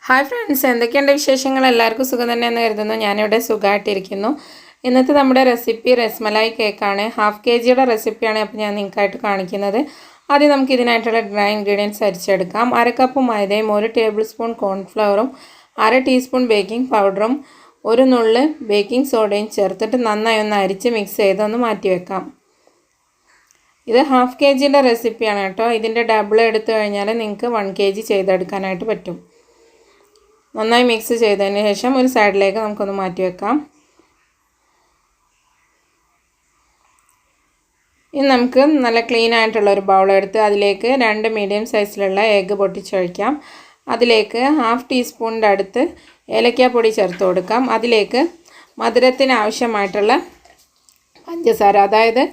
Hi friends, എന്തൊക്കെയുണ്ട് വിശേഷങ്ങൾ? എല്ലാവർക്കും സുഖം തന്നെയെന്ന് കരുതുന്നു. ഞാനിവിടെ സുഖമായിട്ടിരിക്കുന്നു. ഇന്നത്തെ നമ്മുടെ റെസിപ്പി രസ്മലായി കേക്കാണ്. ഹാഫ് kg റെസിപ്പിയാണ് അപ്പോൾ ഞാൻ നിങ്ങൾക്കായിട്ട് കാണിക്കുന്നത്. ആദ്യം നമുക്ക് ഇതിനായിട്ടുള്ള ഡ്രൈ ഇൻഗ്രീഡിയൻസ് അരിച്ചെടുക്കാം. 1/2 കപ്പ് മൈദയും 1 ടേബിൾ സ്പൂൺ കോൺഫ്ലവറും 1/2 ടീസ്പൂൺ ബേക്കിംഗ് പൗഡറും 1 നുള്ള് ബേക്കിംഗ് സോഡയും ചേർത്തിട്ട് നന്നായി ഒന്ന് അരിച്ച് മിക്സ് ചെയ്തൊന്ന് മാറ്റി വെക്കാം. ഇത് ഹാഫ് kg റെസിപ്പിയാണ് കേട്ടോ. ഇതിൻ്റെ ഡബിൾ എടുത്തു കഴിഞ്ഞാൽ നിങ്ങൾക്ക് 1 kg ചെയ്തെടുക്കാനായിട്ട് പറ്റും. നന്നായി മിക്സ് ചെയ്തതിന് ശേഷം ഒരു സൈഡിലേക്ക് നമുക്കൊന്ന് മാറ്റി വെക്കാം. ഇനി നമുക്ക് നല്ല ക്ലീൻ ആയിട്ടുള്ള ഒരു ബൗൾ എടുത്ത് അതിലേക്ക് 2 മീഡിയം സൈസിലുള്ള എഗ്ഗ് പൊട്ടിച്ചൊഴിക്കാം. അതിലേക്ക് 1/2 ടീസ്പൂണിൻ്റെ അടുത്ത് ഏലക്കാപ്പൊടി ചേർത്ത് കൊടുക്കാം. അതിലേക്ക് മധുരത്തിന് ആവശ്യമായിട്ടുള്ള പഞ്ചസാര, അതായത്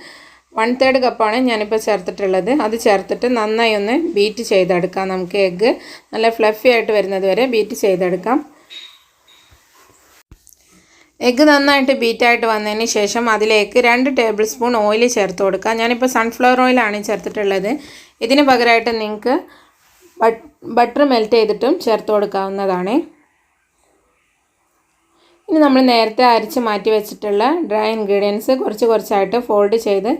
1/3 കപ്പാണ് ഞാനിപ്പോൾ ചേർത്തിട്ടുള്ളത്. അത് ചേർത്തിട്ട് നന്നായി ഒന്ന് ബീറ്റ് ചെയ്തെടുക്കാം. നമുക്ക് എഗ്ഗ് നല്ല ഫ്ലഫി ആയിട്ട് വരുന്നത് വരെ ബീറ്റ് ചെയ്തെടുക്കാം. എഗ്ഗ് നന്നായിട്ട് ബീറ്റായിട്ട് വന്നതിന് ശേഷം അതിലേക്ക് 2 ടേബിൾ സ്പൂൺ ഓയിൽ ചേർത്ത് കൊടുക്കാം. ഞാനിപ്പോൾ സൺഫ്ലവർ ഓയിലാണ് ചേർത്തിട്ടുള്ളത്. ഇതിന് പകരമായിട്ട് നിങ്ങൾക്ക് ബട്ടർ മെൽറ്റ് ചെയ്തിട്ടും ചേർത്ത് കൊടുക്കാവുന്നതാണ്. ഇനി നമ്മൾ നേരത്തെ അരിച്ച് മാറ്റി വെച്ചിട്ടുള്ള ഡ്രൈ ഇൻഗ്രീഡിയൻസ് കുറച്ചായിട്ട് ഫോൾഡ് ചെയ്ത്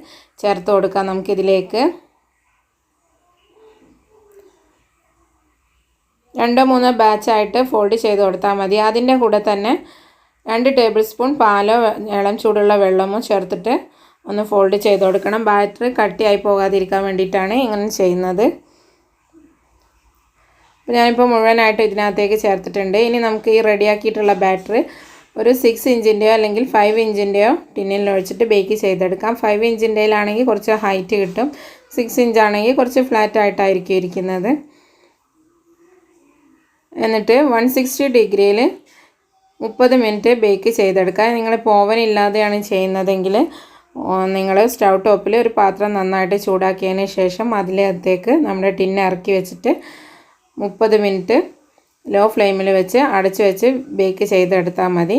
ചേർത്ത് കൊടുക്കാം. നമുക്കിതിലേക്ക് 2-3 ബാച്ചായിട്ട് ഫോൾഡ് ചെയ്ത് കൊടുത്താൽ മതി. അതിൻ്റെ കൂടെ തന്നെ 2 ടേബിൾ സ്പൂൺ പാലോ ഇളം ചൂടുള്ള വെള്ളമോ ചേർത്തിട്ട് ഒന്ന് ഫോൾഡ് ചെയ്ത് കൊടുക്കണം. ബാറ്റർ കട്ടിയായി പോകാതിരിക്കാൻ വേണ്ടിയിട്ടാണ് ഇങ്ങനെ ചെയ്യുന്നത്. അപ്പോൾ ഞാനിപ്പോൾ മുഴുവനായിട്ട് ഇതിനകത്തേക്ക് ചേർത്തിട്ടുണ്ട്. ഇനി നമുക്ക് ഈ റെഡിയാക്കിയിട്ടുള്ള ബാറ്റർ ഒരു 6 ഇഞ്ചിൻ്റെയോ അല്ലെങ്കിൽ 5 ഇഞ്ചിൻ്റെയോ ടിന്നിൽ ഒഴിച്ചിട്ട് ബേക്ക് ചെയ്തെടുക്കാം. 5 ഇഞ്ചിൻ്റെയിലാണെങ്കിൽ കുറച്ച് ഹൈറ്റ് കിട്ടും. 6 ഇഞ്ചാണെങ്കിൽ കുറച്ച് ഫ്ലാറ്റ് ആയിട്ടായിരിക്കും ഇരിക്കുന്നത്. എന്നിട്ട് 160 ഡിഗ്രിയിൽ 30 മിനിറ്റ് ബേക്ക് ചെയ്തെടുക്കുക. നിങ്ങളിപ്പോൾ ഓവൻ ഇല്ലാതെയാണ് ചെയ്യുന്നതെങ്കിൽ നിങ്ങൾ സ്റ്റൗ ടോപ്പിൽ ഒരു പാത്രം നന്നായിട്ട് ചൂടാക്കിയതിന് ശേഷം അതിലേക്ക് നമ്മുടെ ടിന്ന് ഇറക്കി വെച്ചിട്ട് 30 മിനിറ്റ് ലോ ഫ്ലെയിമിൽ വെച്ച് അടച്ചു വെച്ച് ബേക്ക് ചെയ്തെടുത്താൽ മതി.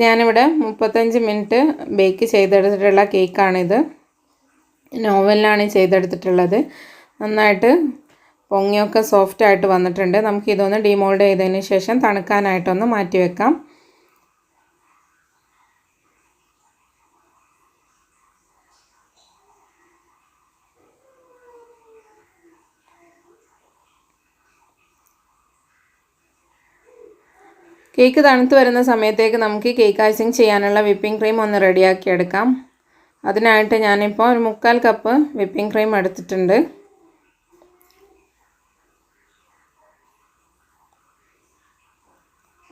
ഞാനിവിടെ 35 മിനിറ്റ് ബേക്ക് ചെയ്തെടുത്തിട്ടുള്ള കേക്കാണിത്. ഓവനിലാണ് ചെയ്തെടുത്തിട്ടുള്ളത്. നന്നായിട്ട് പൊങ്ങിയൊക്കെ സോഫ്റ്റായിട്ട് വന്നിട്ടുണ്ട്. നമുക്കിതൊന്ന് ഡിമോൾഡ് ചെയ്തതിന് ശേഷം തണുക്കാനായിട്ടൊന്ന് മാറ്റി വെക്കാം. കേക്ക് തണുത്ത് വരുന്ന സമയത്തേക്ക് നമുക്ക് കേക്ക് ഐസിങ് ചെയ്യാനുള്ള വിപ്പിംഗ് ക്രീം ഒന്ന് റെഡിയാക്കി എടുക്കാം. അതിനായിട്ട് ഞാനിപ്പോൾ ഒരു 3/4 കപ്പ് വിപ്പിംഗ് ക്രീം എടുത്തിട്ടുണ്ട്.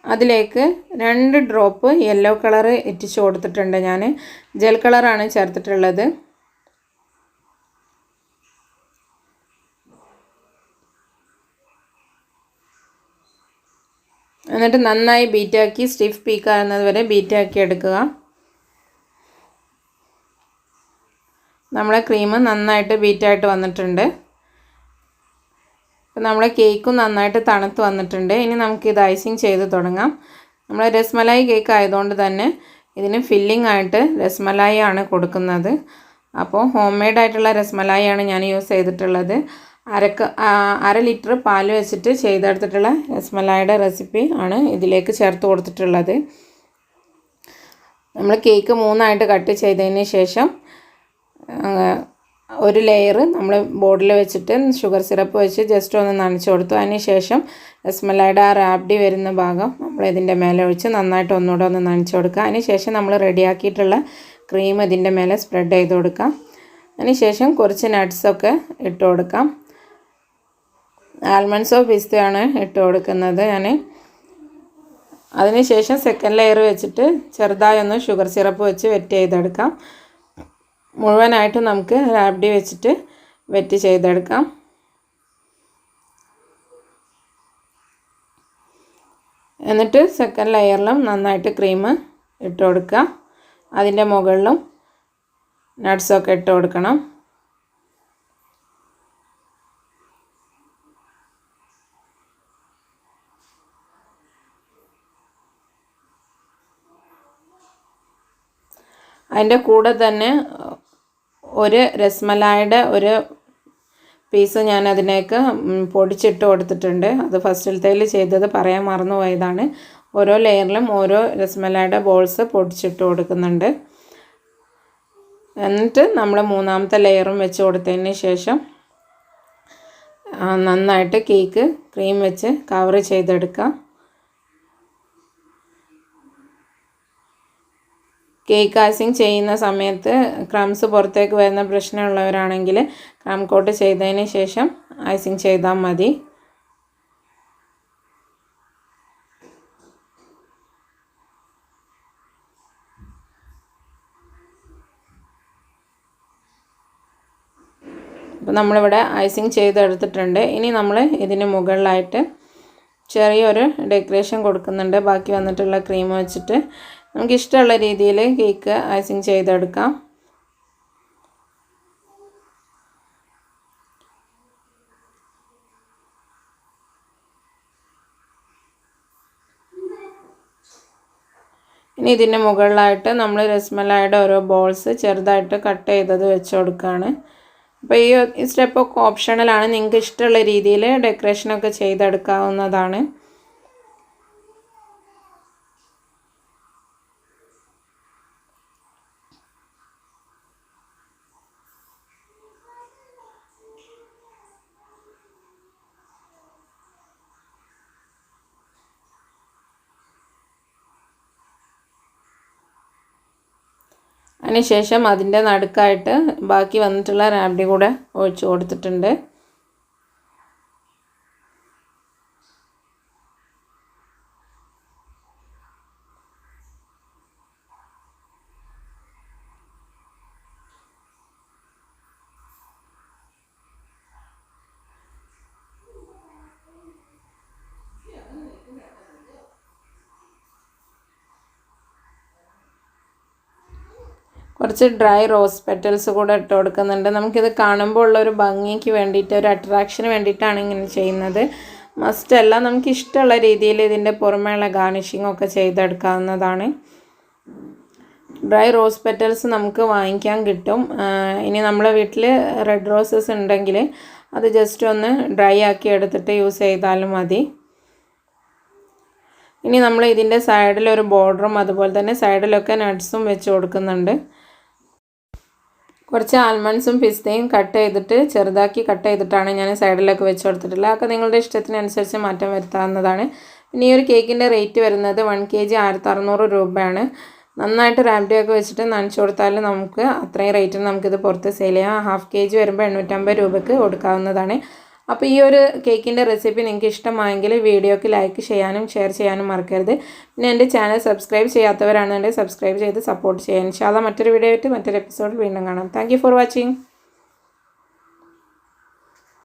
അതിലേക്ക് 2 ഡ്രോപ്പ് യെല്ലോ കളർ ഇറ്റിച്ച് കൊടുത്തിട്ടുണ്ട്. ഞാൻ ജെൽ കളറാണ് ചേർത്തിട്ടുള്ളത്. എന്നിട്ട് നന്നായി ബീറ്റാക്കി സ്റ്റിഫ് പീക്കാകുന്നത് വരെ ബീറ്റാക്കി എടുക്കുക. നമ്മളെ ക്രീം നന്നായിട്ട് ബീറ്റായിട്ട് വന്നിട്ടുണ്ട്. അപ്പോൾ നമ്മളെ കേക്കും നന്നായിട്ട് തണുത്ത് വന്നിട്ടുണ്ട്. ഇനി നമുക്കിത് ഐസിങ് ചെയ്ത് തുടങ്ങാം. നമ്മൾ രസ്മലായി കേക്ക് ആയതുകൊണ്ട് തന്നെ ഇതിന് ഫില്ലിംഗ് ആയിട്ട് രസ്മലായി ആണ് കൊടുക്കുന്നത്. അപ്പോൾ ഹോം മെയ്ഡ് ആയിട്ടുള്ള രസ്മലായി ആണ് ഞാൻ യൂസ് ചെയ്തിട്ടുള്ളത്. 1/2 ലിറ്റർ പാൽ വെച്ചിട്ട് ചെയ്തെടുത്തിട്ടുള്ള രസ്മലായിയുടെ റെസിപ്പി ആണ് ഇതിലേക്ക് ചേർത്ത് കൊടുത്തിട്ടുള്ളത്. നമ്മൾ കേക്ക് 3ആയിട്ട് കട്ട് ചെയ്തതിന് ശേഷം ഒരു ലെയർ നമ്മൾ ബോർഡിൽ വെച്ചിട്ട് ഷുഗർ സിറപ്പ് വെച്ച് ജസ്റ്റ് ഒന്ന് നനച്ച് കൊടുത്തു. അതിന് ശേഷം രസ്മലായിയുടെ ആ റാബ്ഡി വരുന്ന ഭാഗം നമ്മൾ ഇതിൻ്റെ മേലെ ഒഴിച്ച് നന്നായിട്ട് ഒന്നുകൂടെ ഒന്ന് നനച്ച് കൊടുക്കുക. അതിന് ശേഷം നമ്മൾ റെഡിയാക്കിയിട്ടുള്ള ക്രീം ഇതിൻ്റെ മേലെ സ്പ്രെഡ് ചെയ്ത് കൊടുക്കാം. അതിന് ശേഷം കുറച്ച് നട്ട്സൊക്കെ ഇട്ട് കൊടുക്കാം. ആൽമണ്ട്സോ പിസ്തയാണ് ഇട്ട് കൊടുക്കുന്നത് ഞാൻ. അതിനുശേഷം സെക്കൻഡ് ലെയർ വെച്ചിട്ട് ചെറുതായി ഒന്ന് ഷുഗർ സിറപ്പ് വെച്ച് വെറ്റ് ചെയ്തെടുക്കാം. മുഴുവനായിട്ട് നമുക്ക് റാബ്ഡി വെച്ചിട്ട് വെറ്റ് ചെയ്തെടുക്കാം. എന്നിട്ട് സെക്കൻഡ് ലെയറിലും നന്നായിട്ട് ക്രീം ഇട്ട് കൊടുക്കുക. അതിൻ്റെ മുകളിലും നട്ട്സൊക്കെ ഇട്ട് കൊടുക്കണം. അതിൻ്റെ കൂടെ തന്നെ ഒരു രസ്മലായിയുടെ ഒരു പീസ് ഞാൻ അതിലേക്ക് പൊടിച്ചിട്ട് കൊടുത്തിട്ടുണ്ട്. അത് ഫസ്റ്റിലത്തേൽ ചെയ്തത് പറയാൻ മറന്നുപോയതാണ്. ഓരോ ലെയറിലും ഓരോ രസമലായിയുടെ ബോൾസ് പൊടിച്ചിട്ട് കൊടുക്കുന്നുണ്ട്. എന്നിട്ട് നമ്മൾ മൂന്നാമത്തെ ലെയറും വെച്ച് കൊടുത്തതിന് ശേഷം നന്നായിട്ട് കേക്ക് ക്രീം വെച്ച് കവർ ചെയ്തെടുക്കാം. കേക്ക് ഐസിങ് ചെയ്യുന്ന സമയത്ത് ക്രംസ് പുറത്തേക്ക് വരുന്ന പ്രശ്നമുള്ളവരാണെങ്കിൽ ക്രം കോട്ട് ചെയ്തതിന് ശേഷം ഐസിങ് ചെയ്താൽ മതി. അപ്പോൾ നമ്മളിവിടെ ഐസിങ് ചെയ്തെടുത്തിട്ടുണ്ട്. ഇനി നമ്മൾ ഇതിന് മുകളിലായിട്ട് ചെറിയൊരു ഡെക്കറേഷൻ കൊടുക്കുന്നുണ്ട്. ബാക്കി വന്നിട്ടുള്ള ക്രീം വെച്ചിട്ട് നമുക്കിഷ്ടമുള്ള രീതിയിൽ കേക്ക് ഐസിങ് ചെയ്തെടുക്കാം. ഇനി ഇതിൻ്റെ മുകളിലായിട്ട് നമ്മൾ രസമലായിയുടെ ഓരോ ബോൾസ് ചെറുതായിട്ട് കട്ട് ചെയ്തത് വെച്ച് കൊടുക്കുകയാണ്. അപ്പോൾ ഈ സ്റ്റെപ്പൊക്കെ ഓപ്ഷണലാണ്. നിങ്ങൾക്ക് ഇഷ്ടമുള്ള രീതിയിൽ ഡെക്കറേഷനൊക്കെ ചെയ്തെടുക്കാവുന്നതാണ്. അതിനുശേഷം അതിൻ്റെ നടുക്കായിട്ട് ബാക്കി വന്നിട്ടുള്ള റാബ്ഡി കൂടെ ഒഴിച്ച് കൊടുത്തിട്ടുണ്ട്. കുറച്ച് ഡ്രൈ റോസ് പെറ്റൽസ് കൂടെ ഇട്ട് കൊടുക്കുന്നുണ്ട്. നമുക്കിത് കാണുമ്പോൾ ഉള്ളൊരു ഭംഗിക്ക് വേണ്ടിയിട്ട്, ഒരു അട്രാക്ഷന് വേണ്ടിയിട്ടാണ് ഇങ്ങനെ ചെയ്യുന്നത്. മസ്റ്റല്ല, നമുക്ക് ഇഷ്ടമുള്ള രീതിയിൽ ഇതിൻ്റെ പുറമേയുള്ള ഗാർണിഷിംഗ് ഒക്കെ ചെയ്തെടുക്കാവുന്നതാണ്. ഡ്രൈ റോസ് പെറ്റൽസ് നമുക്ക് വാങ്ങിക്കാൻ കിട്ടും. ഇനി നമ്മളെ വീട്ടിൽ റെഡ് റോസസ് ഉണ്ടെങ്കിൽ അത് ജസ്റ്റ് ഒന്ന് ഡ്രൈ ആക്കി എടുത്തിട്ട് യൂസ് ചെയ്താലും മതി. ഇനി നമ്മൾ ഇതിൻ്റെ സൈഡിലൊരു ബോർഡറും അതുപോലെ തന്നെ സൈഡിലൊക്കെ നട്ട്സും വെച്ച് കൊടുക്കുന്നുണ്ട്. കുറച്ച് ആൽമണ്ട്സും പിസ്തയും കട്ട് ചെയ്തിട്ട് ചെറുതാക്കി കട്ട് ചെയ്തിട്ടാണ് ഞാൻ സൈഡിലൊക്കെ വെച്ച് കൊടുത്തിട്ടുള്ളത്. അതൊക്കെ നിങ്ങളുടെ ഇഷ്ടത്തിനനുസരിച്ച് മാറ്റം വരുത്താവുന്നതാണ്. പിന്നെ ഈ ഒരു കേക്കിൻ്റെ റേറ്റ് വരുന്നത് 1 kg 1600 രൂപയാണ്. നന്നായിട്ട് റാബ്ഡിയൊക്കെ വെച്ചിട്ട് നനച്ച് കൊടുത്താൽ നമുക്ക് അത്രയും റേറ്റിന് നമുക്കിത് പുറത്ത് സെയിൽ ചെയ്യാം. 1/2 kg വരുമ്പോൾ 850 രൂപയ്ക്ക് കൊടുക്കാവുന്നതാണ്. അപ്പോൾ ഈ ഒരു കേക്കിൻ്റെ റെസിപ്പി നിങ്ങൾക്ക് ഇഷ്ടമായെങ്കിൽ വീഡിയോക്ക് ലൈക്ക് ചെയ്യാനും ഷെയർ ചെയ്യാനും മറക്കരുത്. പിന്നെ എൻ്റെ ചാനൽ സബ്സ്ക്രൈബ് ചെയ്യാത്തവരാണെന്നുണ്ടെങ്കിൽ സബ്സ്ക്രൈബ് ചെയ്ത് സപ്പോർട്ട് ചെയ്യാം. ഇൻഷാ അല്ലാഹ് മറ്റൊരു വീഡിയോ ആയിട്ട് മറ്റൊരു എപ്പിസോഡിൽ വീണ്ടും കാണാം. Thank you for watching.